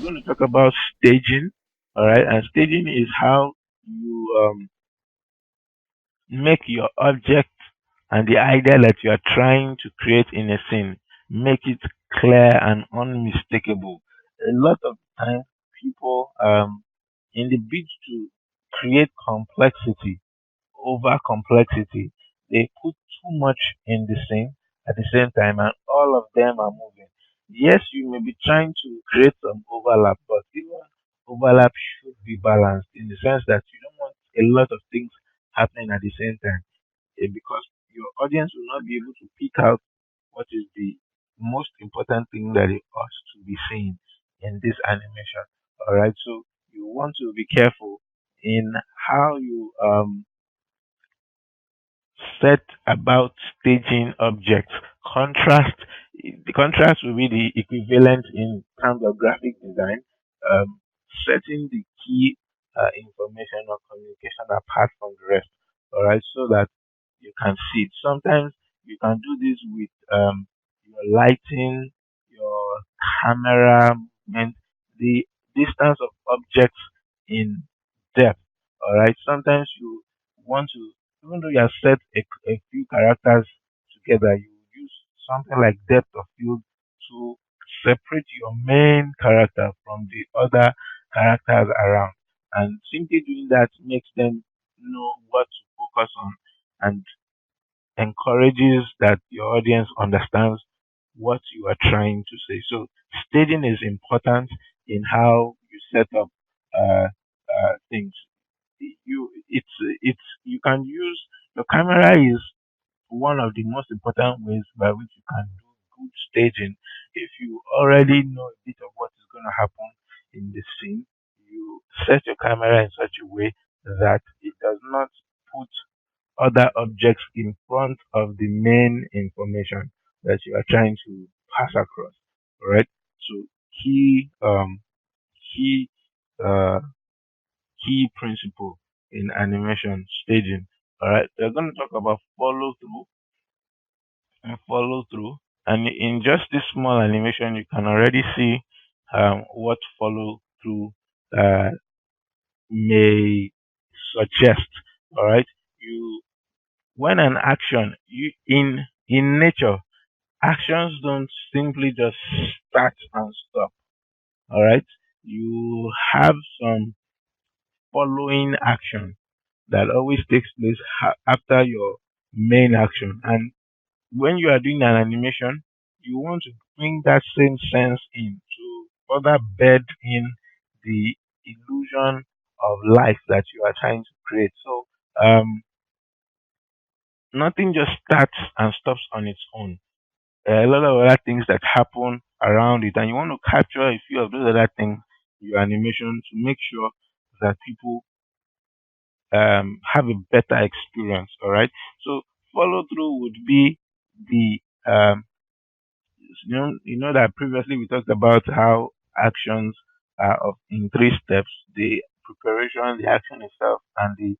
going to talk about staging. All right, and staging is how you make your object and the idea that you are trying to create in a scene, make it clear and unmistakable. A lot of times, people, in the bid to create complexity over complexity, they put too much in the scene at the same time, and all of them are moving. Yes, you may be trying to create some overlap, but even overlap should be balanced in the sense that you don't want a lot of things happening at the same time, because your audience will not be able to pick out what is the most important thing that it ought to be seen in this animation. All right, so you want to be careful in how you set about staging objects. Contrast, the contrast will be the equivalent in terms of graphic design, setting the key information or communication apart from the rest. All right, so that you can see it. Sometimes you can do this with your lighting, your camera movement, the distance of objects in depth. All right, sometimes you want to, even though you have set a few characters together, you use something like depth of field to separate your main character from the other characters around. And simply doing that makes them know what to focus on and encourages that your audience understands what you are trying to say. So staging is important in how you set up things. You it's it's you can use your camera is one of the most important ways by which you can do good staging. If you already know a bit of what is going to happen in the scene, you set your camera in such a way that it does not put other objects in front of the main information that you are trying to pass across. All right. So key key uh key principle in animation staging. All right, we're going to talk about follow through, and in just this small animation, you can already see what follow through uh, may suggest. All right, you when an action you in nature, actions don't simply just start and stop. All right, you have some following action that always takes place after your main action. And when you are doing an animation, you want to bring that same sense in to further bed in the illusion of life that you are trying to create. So nothing just starts and stops on its own. A lot of other things that happen around it, and you want to capture a few of those other things in your animation to make sure that people have a better experience. All right. So follow through would be the you know that previously we talked about how actions are in three steps: the preparation, the action itself, and the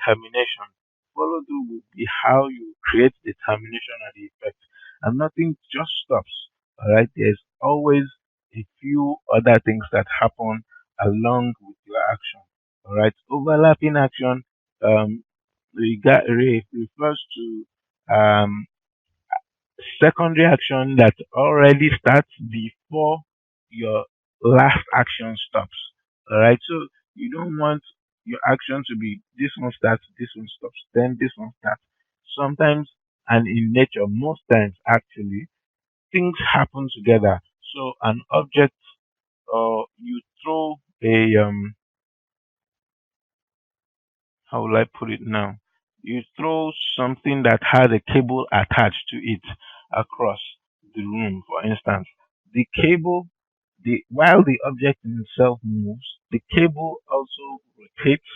termination. Follow through would be how you create the termination and the effect, and nothing just stops. All right. There's always a few other things that happen along with your action. All right. Overlapping action refers to secondary action that already starts before your last action stops. All right. So you don't want your action to be this one starts, this one stops, then this one starts. Sometimes, and in nature, most times actually, things happen together. So an object, or you throw a how will I put it now? You throw something that has a cable attached to it across the room, for instance. The cable, while the object itself moves, the cable also rotates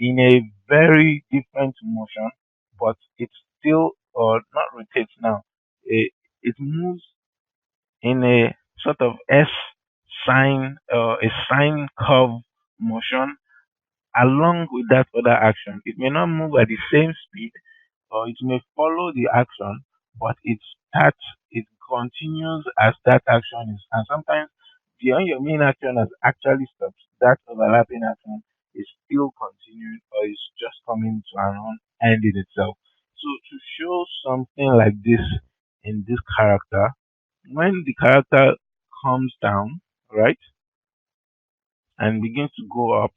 in a very different motion, but it still, or not rotates now, it moves in a sort of S sine, or a sine curve motion along with that other action. It may not move at the same speed, or it may follow the action, but it starts, it continues as that action is. And sometimes when your main action has actually stopped, that overlapping action is still continuing or is just coming to an end in itself. So to show something like this in this character, when the character comes down, right, and begins to go up,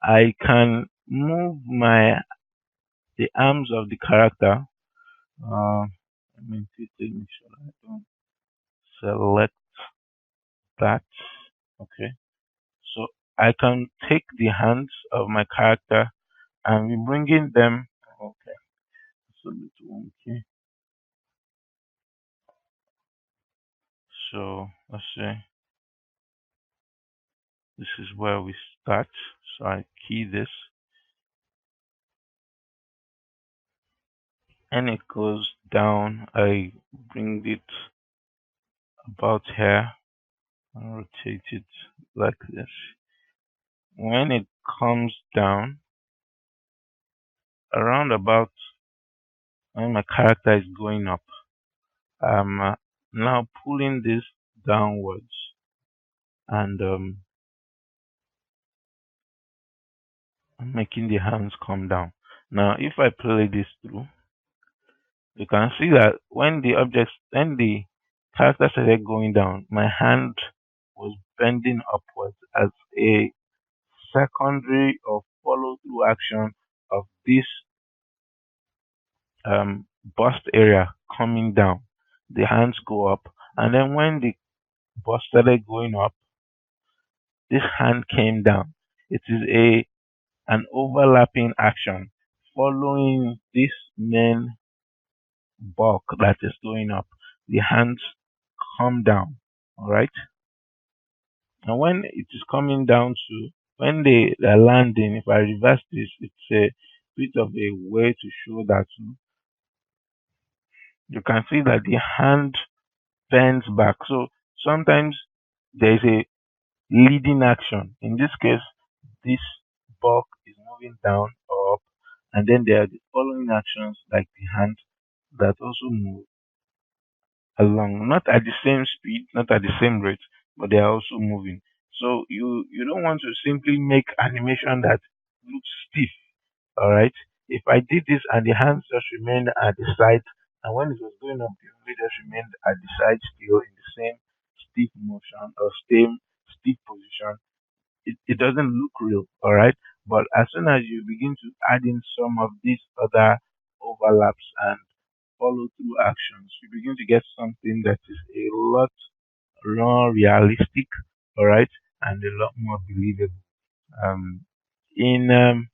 I can move my the arms of the character. Let me quickly make sure I don't select that. Okay. So I can take the hands of my character and be bringing them. Okay. So okay. So let's see. This is where we start. So I key this and it goes down. I bring it about here and rotate it like this. When it comes down, around about when my character is going up, I'm now pulling this downwards and making the hands come down. Now, if I play this through, you can see that when the character started going down, my hand was bending upwards as a secondary or follow through action of this bust area coming down. The hands go up, and then when the bust started going up, this hand came down. It is a an overlapping action following this main bulk that is going up. The hands come down. All right. And when it is coming down to when they are landing, if I reverse this, it's a bit of a way to show that you can see that the hand bends back. So sometimes there is a leading action. In this case, this bulk is moving down or up, and then there are the following actions like the hand that also move along, not at the same speed, not at the same rate, but they are also moving. So you don't want to simply make animation that looks stiff. All right. If I did this and the hands just remained at the side, and when it was going up, the only just remained at the side still in the same stiff motion or same stiff position, it doesn't look real. All right. But as soon as you begin to add in some of these other overlaps and follow through actions, you begin to get something that is a lot more realistic, all right, and a lot more believable. Um, in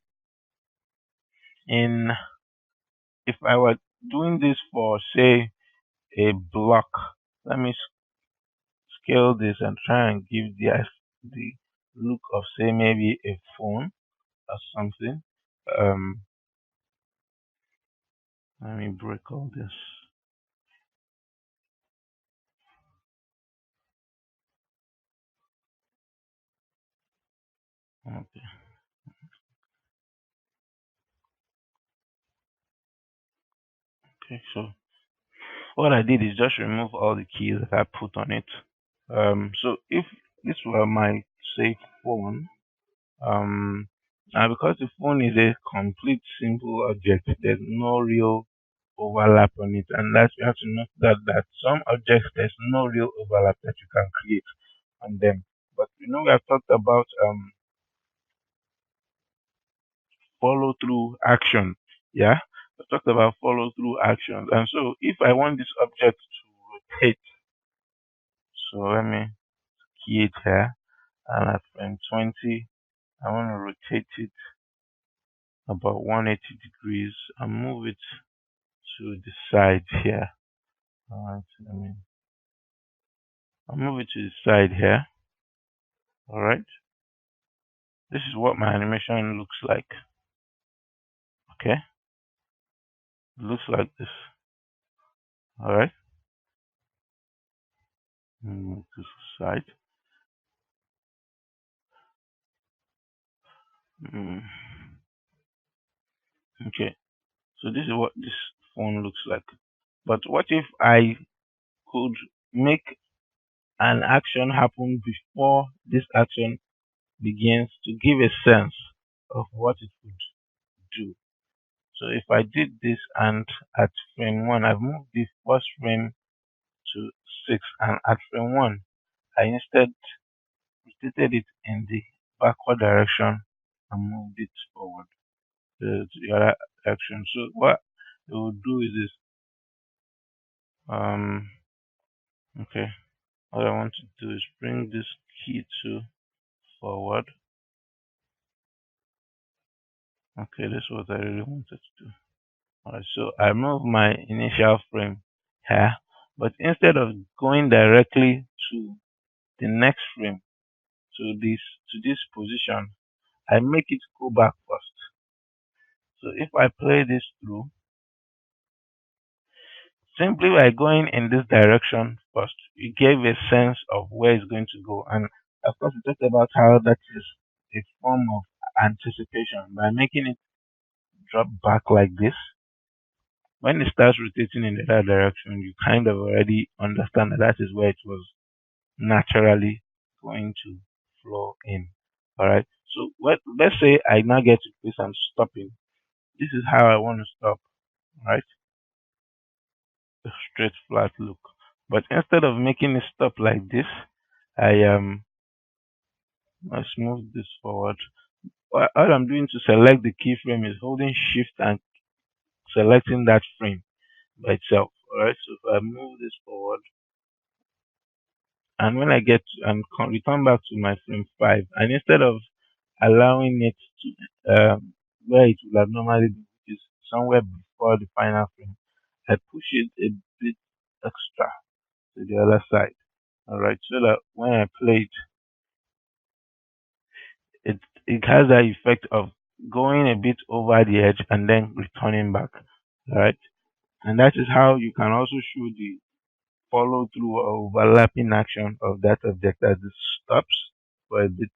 in if I were doing this for say a block, let me scale this and try and give the look of say maybe a phone or something. Um, Let me break all this. Okay, okay. So what I did is just remove all the keys that I put on it. So if this were my say phone, um, now because the phone is a complete simple object, there's no real overlap on it, and that's you have to note that some objects there's no real overlap that you can create on them. But we have talked about follow through action. Yeah, we talked about follow through actions, and so if I want this object to rotate, so let me key it here, and at frame 20, I want to rotate it about 180 degrees and move it to the side here. All right, I'll move it to the side here. All right, this is what my animation looks like. Okay, it looks like this. All right, move to the side. Mm. Okay, so this is what this phone looks like. But what if I could make an action happen before this action begins to give a sense of what it would do. So if I did this and at frame 1, I've moved the first frame to 6, and at frame 1, I instead rotated it in the backward direction and moved it forward to the other direction. So what it will do is this. Okay, what I want to do is bring this key to forward. Okay, this is what I really wanted to do. Alright, so I move my initial frame here, but instead of going directly to the next frame, to this position, I make it go back first. So if I play this through, simply by going in this direction first, you gave a sense of where it's going to go. And of course, we talked about how that is a form of anticipation. By making it drop back like this, when it starts rotating in the other direction, you kind of already understand that that is where it was naturally going to flow in. All right. So let's say I now get to place I'm stopping. This is how I want to stop. Right. A straight flat look. But instead of making it stop like this, I let's move this forward. All I'm doing to select the keyframe is holding Shift and selecting that frame by itself. All right. So if I move this forward, and when I get and return back to my frame 5, and instead of allowing it to where it would have normally been, which is somewhere before the final frame, I push it a bit extra to the other side. All right, so that when I play it has that effect of going a bit over the edge and then returning back. All right, and that is how you can also show the follow through or overlapping action of that object as it stops for a bit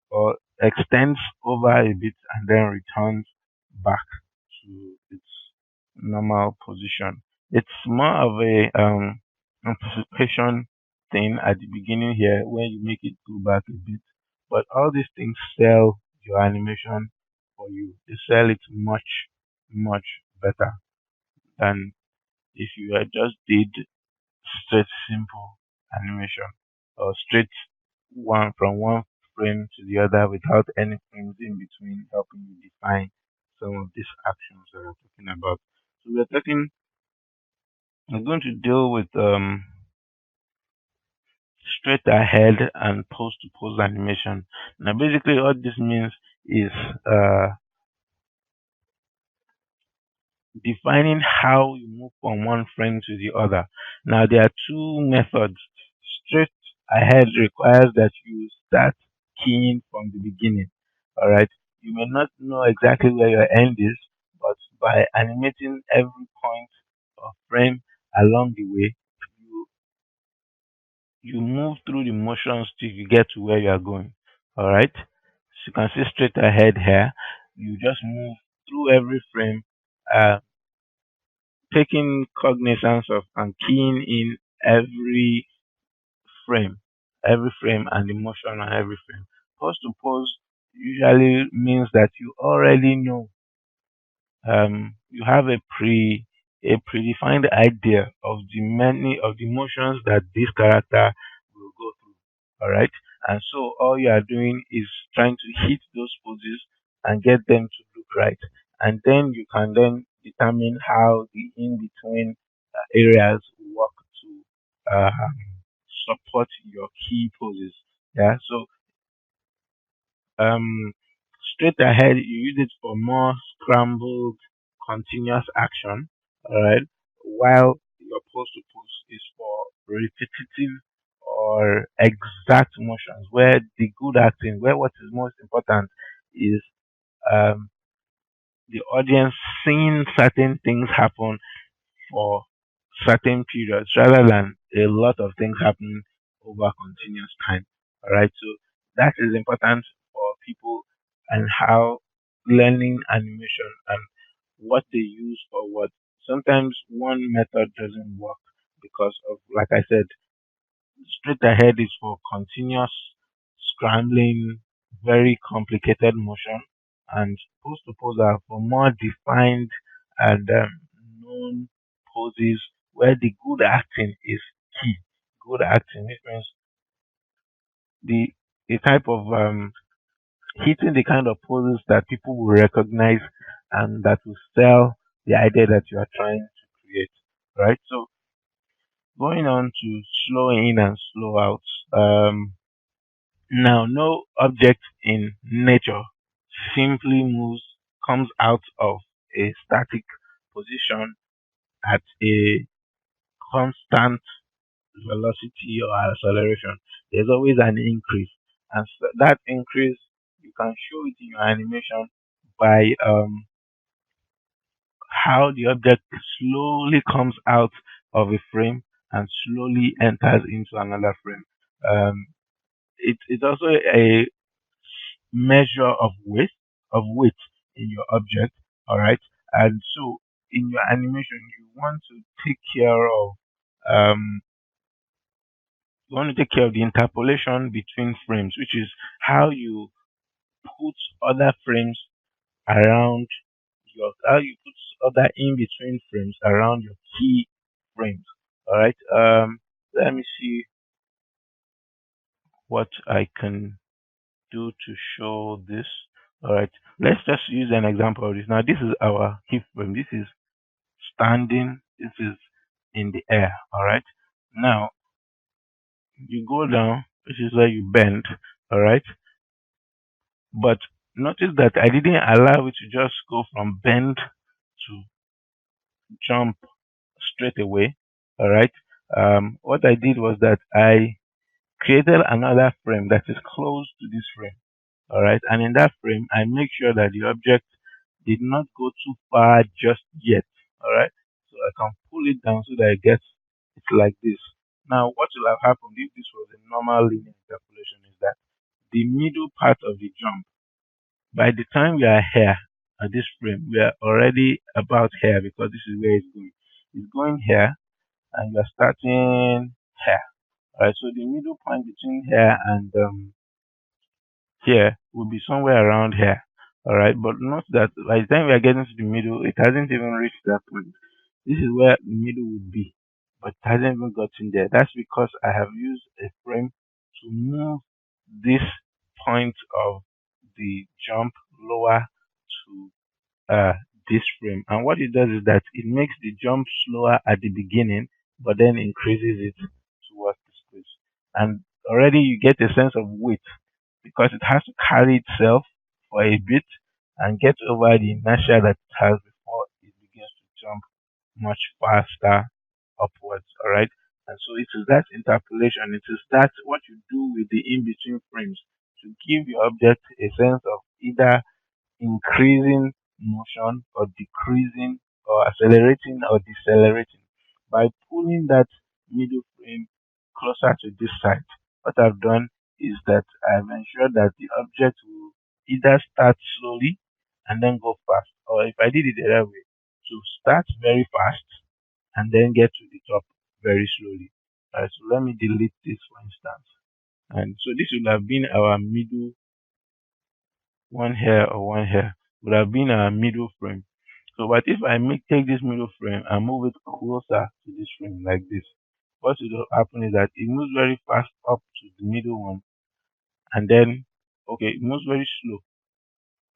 or extends over a bit and then returns back to its normal position. It's more of a anticipation thing at the beginning here where you make it go back a bit. But all these things sell your animation for you. They sell it much, much better than if you had just did straight simple animation or straight one from one frame to the other without any frames in between helping you define some of these actions that we're talking about. So we're going to deal with straight ahead and pose to pose animation. Now basically what this means is defining how you move from one frame to the other. Now, there are two methods. Straight ahead requires that you start keying from the beginning. All right. You may not know exactly where your end is, but by animating every point of frame along the way, you you move through the motions till you get to where you are going. All right. So you can see straight ahead here. You just move through every frame. Uh, Taking cognizance of and keying in every frame, every frame and the motion on every frame. Pose to pose usually means that you already know, you have a predefined idea of the many of the motions that this character will go through. All right, and so all you are doing is trying to hit those poses and get them to look right, and then you can then determine how the in between areas work to support your key poses. Yeah, so um, straight ahead, you use it for more scrambled, continuous action. All right. While your pose to pose is for repetitive or exact motions, where the good acting, where what is most important is um, the audience seeing certain things happen for certain periods rather than a lot of things happening over continuous time. All right, so that is important for people and how learning animation and what they use for what. Sometimes one method doesn't work because of, like I said, Straight ahead is for continuous scrambling, very complicated motion, and pose to pose are for more defined and known poses where the good acting is key. Good acting, which means the type of hitting the kind of poses that people will recognize and that will sell the idea that you are trying to create. Right. So going on to slow in and slow out. Now, no object in nature simply comes out of a static position at a constant velocity or acceleration. There's always an increase, and so that increase you can show it in your animation by how the object slowly comes out of a frame and slowly enters into another frame. Um, it's also a measure of weight in your object. All right, and so in your animation, um, you want to take care of the interpolation between frames, which is how you put other frames around how you put other in between frames around your key frames. All right. Let me see what I can do to show this. All right. Let's just use an example of this. Now, this is our keyframe. This is standing. This is in the air. All right. Now, you go down, which is where you bend. All right. But notice that I didn't allow it to just go from bend to jump straight away. All right. What I did was that I created another frame that is close to this frame. All right. And in that frame, I make sure that the object did not go too far just yet. All right. So I can pull it down so that it's like this. Now, what will have happened if this was a normal linear interpolation is that the middle part of the jump, by the time we are here at this frame, we are already about here because this is where it's going. It's going here and you are starting here. All right. So the middle point between here and here will be somewhere around here. All right, but note that by the time we are getting to the middle, it hasn't even reached that point. This is where the middle would be, but it hasn't even gotten there. That's because I have used a frame to move this point of the jump lower to uh, this frame. And what it does is that it makes the jump slower at the beginning, but then increases it towards the space. And already you get a sense of weight because it has to carry itself for a bit and get over the inertia that it has before it begins to jump much faster upwards. All right. And so it is that interpolation, it is that what you do with the in between frames to give your object a sense of either increasing motion or decreasing or accelerating or decelerating by pulling that middle frame closer to this side. What I've done is that I've ensured that the object will either start slowly and then go fast, or if I did it the other way, to start very fast and then get to the top very slowly. So let me delete this for instance. And so this would have been our middle one here or one here would have been our middle frame. So, but if I take this middle frame and move it closer to this frame like this, what will happen is that it moves very fast up to the middle one, and then it moves very slow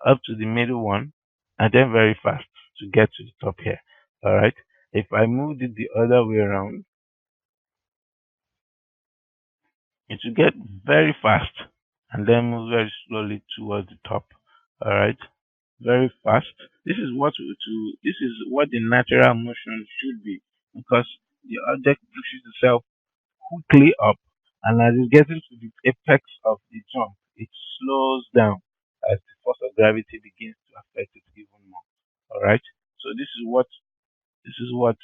up to the middle one, and then very fast to get to the top here. All right. If I moved it the other way around, it will get very fast and then move very slowly towards the top. All right. Very fast. This is what the natural motion should be because the object pushes itself quickly up and as it gets into the apex of the jump, it slows down as the force of gravity begins to affect it even more. Alright? So this is what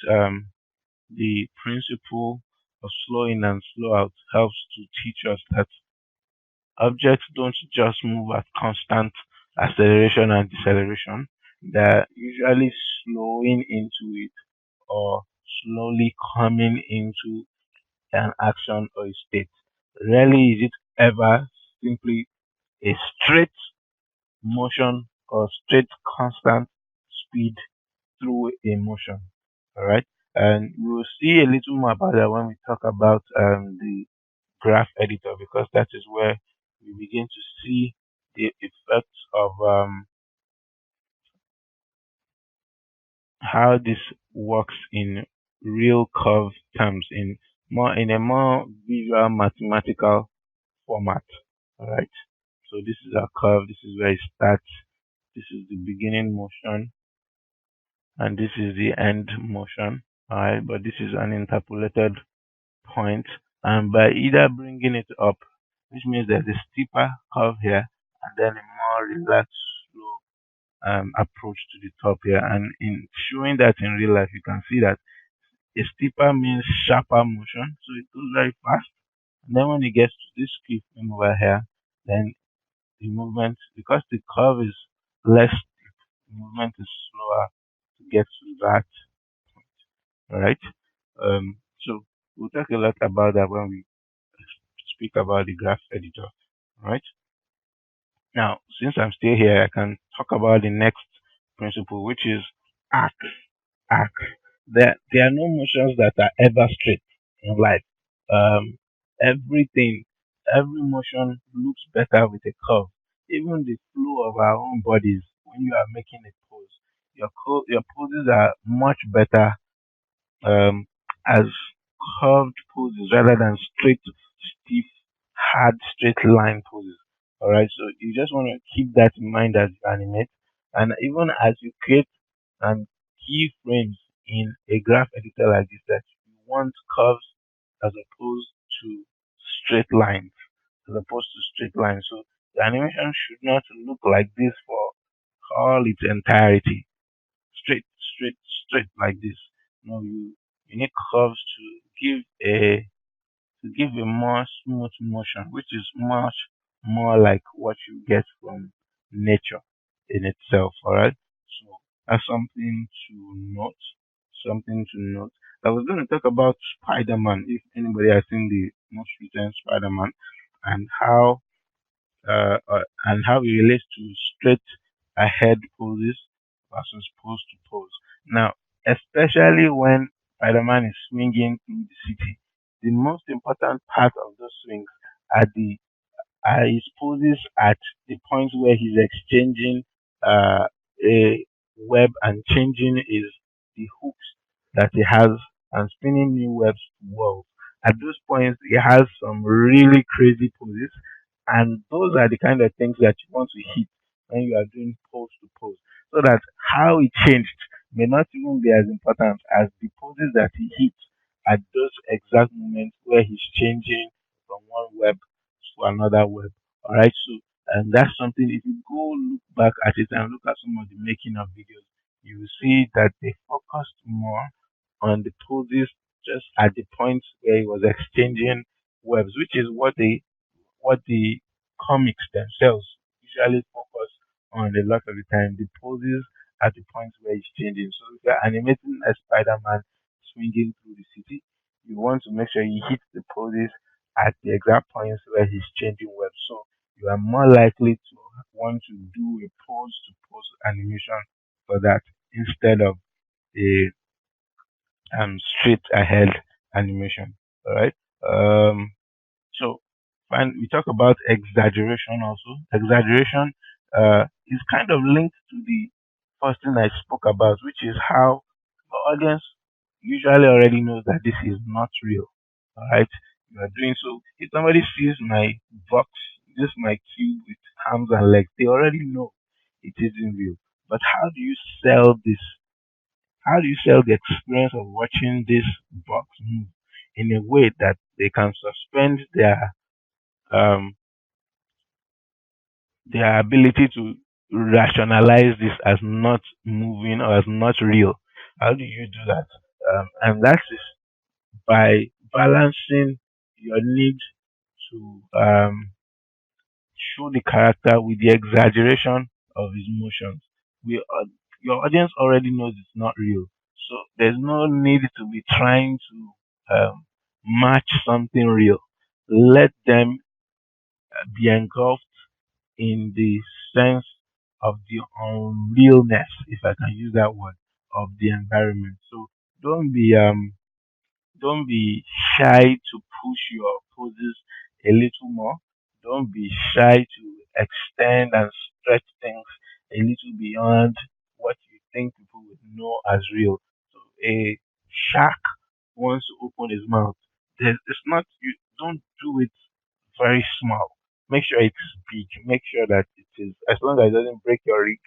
the principle of slow in and slow out helps to teach us that objects don't just move at constant acceleration and deceleration. They're usually slowing into it or slowly coming into an action or a state. Rarely is it ever simply a straight motion or straight constant speed through a motion. All right, and we will see a little more about that when we talk about the graph editor, because that is where we begin to see the effects of how this works in real curve terms, in a more visual mathematical format. All right, so this is our curve. This is where it starts. This is the beginning motion, and this is the end motion. All right, but this is an interpolated point, and by either bringing it up, which means there's a steeper curve here, and then a more relaxed, slow approach to the top here. And in showing that in real life, you can see that a steeper means sharper motion, so it goes very fast. And then when it gets to this cliff over here, then the movement, because the curve is less, the movement is slower to get to that. All right. So we'll talk a lot about that when we speak about the graph editor. All right. Now, since I'm still here, I can talk about the next principle, which is arc. Arc. There are no motions that are ever straight in life. Um, everything, every motion looks better with a curve. Even the flow of our own bodies, when you are making a pose, your poses are much better um, as curved poses rather than straight, stiff, hard, straight line poses. All right, so you just want to keep that in mind as you animate, and even as you create keyframes in a graph editor like this, that you want curves as opposed to straight lines, So the animation should not look like this for all its entirety, straight, straight, straight like this. No, you need curves to give a more smooth motion, which is much more like what you get from nature in itself. All right, so that's something to note. Something to note. I was going to talk about Spider-Man. If anybody has seen the most recent Spider-Man, and how it relates to straight ahead poses versus pose to pose. Now, especially when Spider-Man is swinging through the city, the most important part of those swings are his poses at the points where he's exchanging a web and changing the hooks that he has and spinning new webs to walls. At those points, he has some really crazy poses, and those are the kind of things that you want to hit when you are doing pose to pose, so that how it changed may not even be as important as the poses that he hits at those exact moments where he's changing from one web to another web. All right, so and that's something. If you go look back at it and look at some of the making of videos, you will see that they focused more on the poses just at the point where he was exchanging webs, which is what the comics themselves usually focus on a lot of the time. The poses at the point where he's changing. So if you're animating a Spider-Man swinging through the city, you want to make sure he hits the poses at the exact points where he's changing webs. So you are more likely to want to do a pose to pose animation for that instead of a straight ahead animation. All right. So when we talk about exaggeration also, exaggeration is kind of linked to the first thing I spoke about, which is how the audience usually already knows that this is not real. All right, you are doing so. If somebody sees my box, just my cube with arms and legs, they already know it isn't real. But how do you sell this? How do you sell the experience of watching this box move in a way that they can suspend um, their ability to rationalize this as not moving or as not real? How do you do that? And that is by balancing your need to show the character with the exaggeration of his emotions. Your audience already knows it's not real, so there's no need to be trying to match something real. Let them be engulfed in the sense of the unrealness, if I can use that word, of the environment. So don't be um don't be shy to push your poses a little more. Don't be shy to extend and stretch things a little beyond what you think people would know as real. So a shark wants to open his mouth. It's not you. Don't do it very small. Make sure it's big. Make sure that it is, as long as it doesn't break your rig,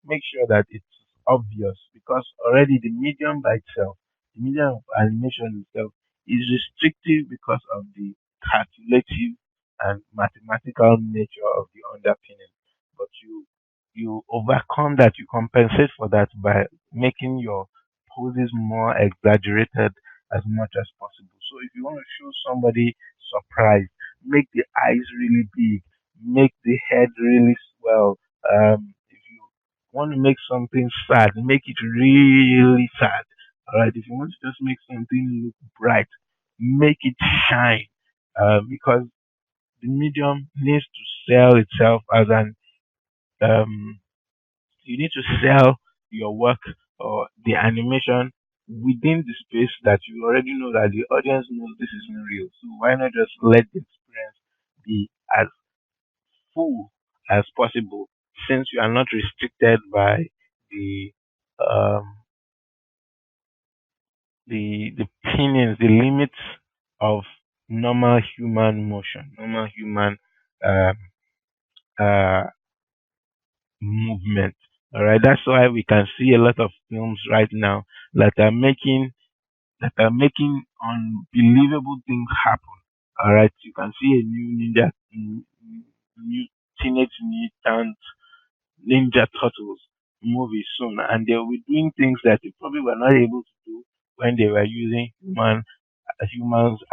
make sure that it's obvious because already the medium by itself, the medium of animation itself is restrictive because of the calculative and mathematical nature of the underpinning. But you overcome that, you compensate for that by making your poses more exaggerated as much as possible. So if you want to show somebody surprise, make the eyes really big, make the head really swell. If you want to make something sad, make it really sad. Alright, if you want to just make something look bright, make it shine. Because the medium needs to sell itself as an um you need to sell your work or the animation within the space that you already know that the audience knows this isn't real. So why not just let the experience be as full as possible since you are not restricted by the um the pinions, the limits of normal human motion, normal human um uh movement. All right, that's why we can see a lot of films right now that are making unbelievable things happen. All right, you can see a new Teenage Mutant Ninja Turtles movie soon, and they'll be doing things that they probably were not able to do when they were using humans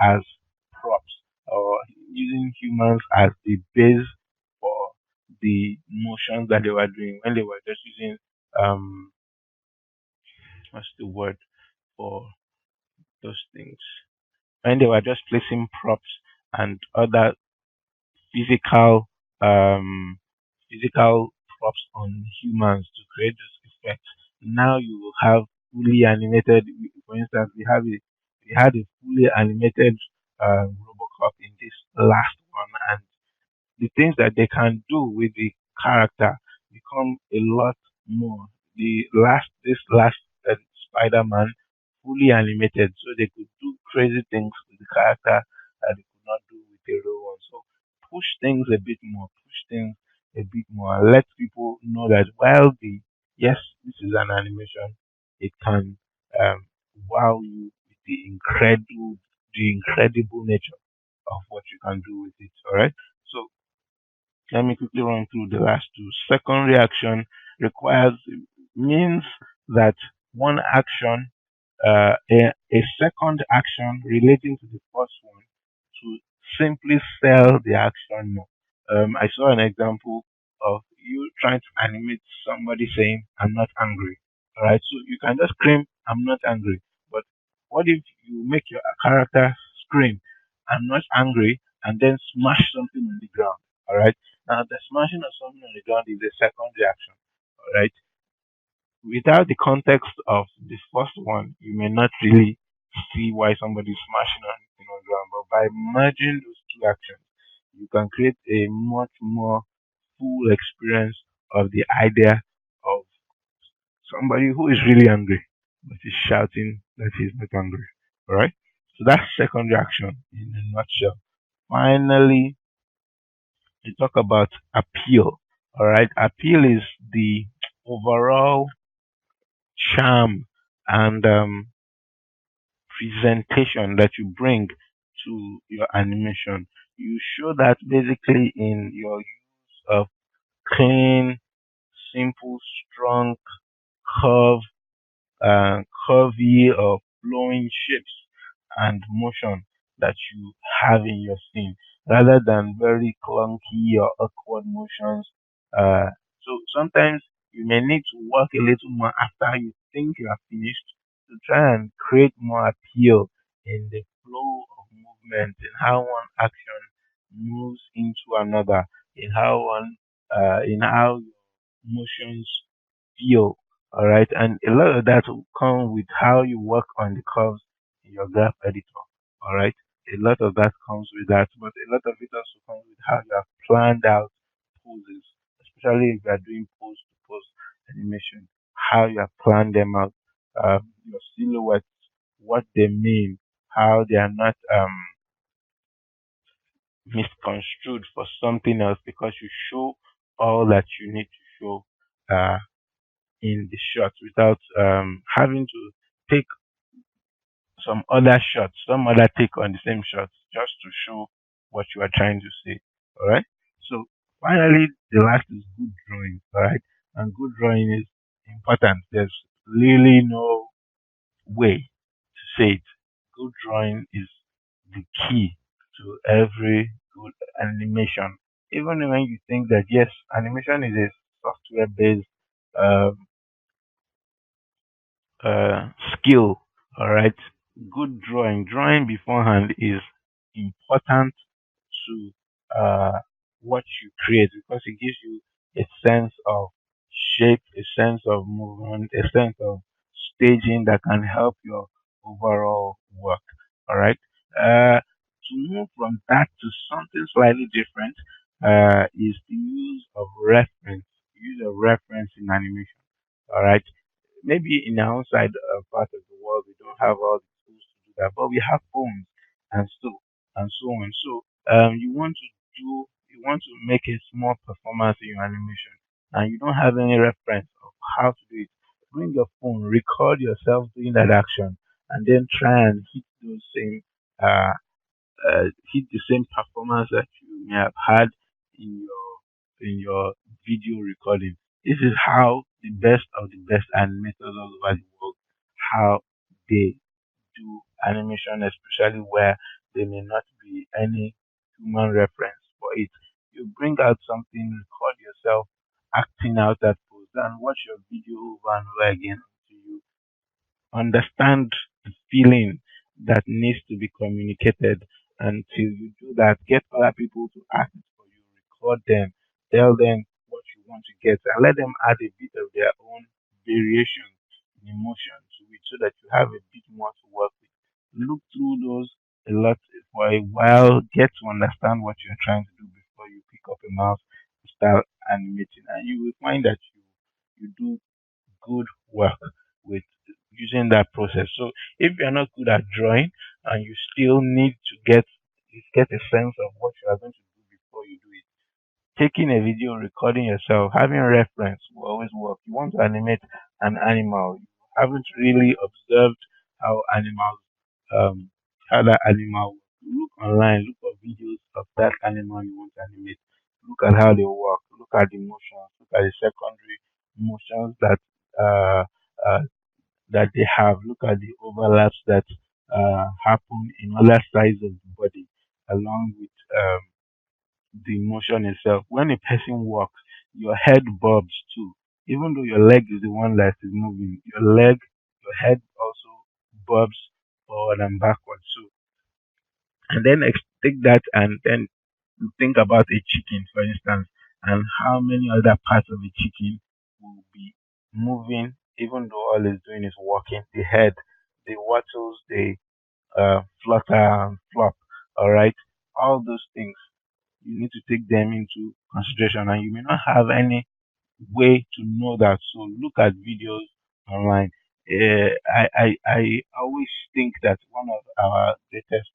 as props or using humans as the base for the motions that they were doing when they were just using um what's the word for those things, when they were just placing props and other physical um physical props on humans to create those effects. Now you will have fully animated. For instance, we had a fully animated Robocop in this last one, and the things that they can do with the character become a lot more. This last Spider-Man fully animated, so they could do crazy things with the character that they could not do with the real one. So push things a bit more, push things a bit more, and let people know that while the yes, this is an animation, it can um, wow you with the incredible nature of what you can do with it. All right. So let me quickly run through the last two. Second reaction requires means that one action, a second action relating to the first one to simply sell the action more. I saw an example of you trying to animate somebody saying, "I'm not angry." All right, so you can just scream, "I'm not angry." But what if you make your character scream, "I'm not angry," and then smash something on the ground? All right, now the smashing of something on the ground is a second reaction. All right, without the context of the first one, you may not really see why somebody is smashing on the ground. But by merging those two actions, you can create a much more full experience of the idea of somebody who is really angry, but is shouting that he's not angry. All right. So that's second reaction in a nutshell. Finally, we talk about appeal. All right. Appeal is the overall charm and presentation that you bring to your animation. You show that basically in your use of clean, simple, strong, curve, curvy or flowing shapes and motion that you have in your scene rather than very clunky or awkward motions. So sometimes you may need to work a little more after you think you are finished to try and create more appeal in the flow of movement, in how one action moves into another, in how motions feel. All right, and a lot of that will come with how you work on the curves in your graph editor. All right, a lot of that comes with that, but a lot of it also comes with how you have planned out poses, especially if you are doing pose to pose animation, how you have planned them out, your silhouettes, what they mean, how they are not misconstrued for something else because you show all that you need to show uh, in the shot without having to take some other take on the same shot just to show what you are trying to say. All right. So finally, the last is good drawing. All right, and good drawing is important. There's really no way to say it. Good drawing is the key to every good animation. Even when you think that yes, animation is a software based um, skill. All right, good drawing beforehand is important to what you create because it gives you a sense of shape, a sense of movement, a sense of staging that can help your overall work. All right. To move from that to something slightly different is the use of reference. Use of reference in animation. All right, maybe in our outside part of the world we don't have all the tools to do that, but we have phones and so on. So you want to make a small performance in your animation and you don't have any reference of how to do it. Bring your phone, record yourself doing that action, and then try and uh, hit the same performance that you may have had in your video recording. This is how the best of the best animators all over the world how they do animation, especially where there may not be any human reference for it. You bring out something, record yourself acting out that pose, and watch your video over and over again until you understand the feeling that needs to be communicated. Until you do that, get other people to act it for you, record them, tell them what you want to get, and let them add a bit of their own variation in emotion to it so that you have a bit more to work with. Look through those a lot for a while, get to understand what you're trying to do before you pick up a mouse and start animating. And you will find that you do good work with using that process. So if you're not good at drawing and you still need to get a sense of what you are going to do before you do it, taking a video, recording yourself, having reference will always work. You want to animate an animal, you haven't really observed how um how that animal works. Look online, look for videos of that animal you want to animate. Look at how they work, look at the motions, look at the secondary motions uh, uh that they have, look at the overlaps that happen in other sides of the body along with the motion itself. When a person walks, your head bobs too. Even though your leg is the one that is moving, your head also bobs forward and backward. So, and then take that and then think about a chicken, for instance, and how many other parts of a chicken will be moving, even though all it's doing is walking. The head, the wattles, the flutter and flop. All right, all those things you need to take them into consideration, and you may not have any way to know that. So look at videos online. I always think that one of our greatest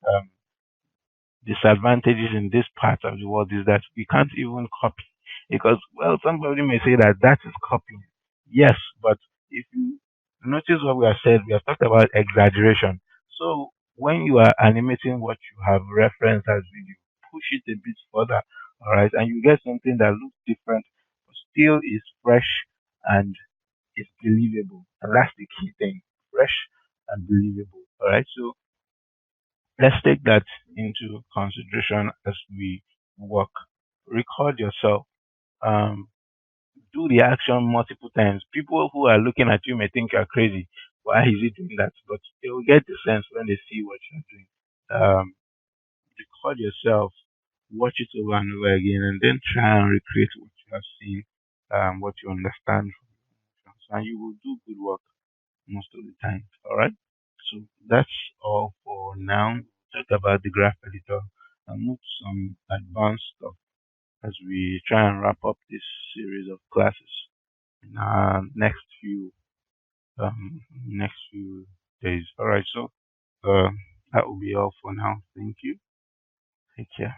disadvantages in this part of the world is that we can't even copy because well somebody may say that that is copying. Yes, but if you notice what we have said, we have talked about exaggeration. So when you are animating what you have referenced as video, push it a bit further, all right, and you get something that looks different but still is fresh and is believable, and that's the key thing: fresh and believable. All right, so let's take that into consideration as we work. Record yourself. Um, do the action multiple times. People who are looking at you may think you're crazy. Why is he doing that? But they will get the sense when they see what you're doing. record yourself, watch it over and over again, and then try and recreate what you have seen, what you understand from it, and you will do good work most of the time. All right. So that's all for now. Talk about the graph editor and move to some advanced stuff as we try and wrap up this series of classes in our next few days. All right. So uh, that will be all for now. Thank you. Take care.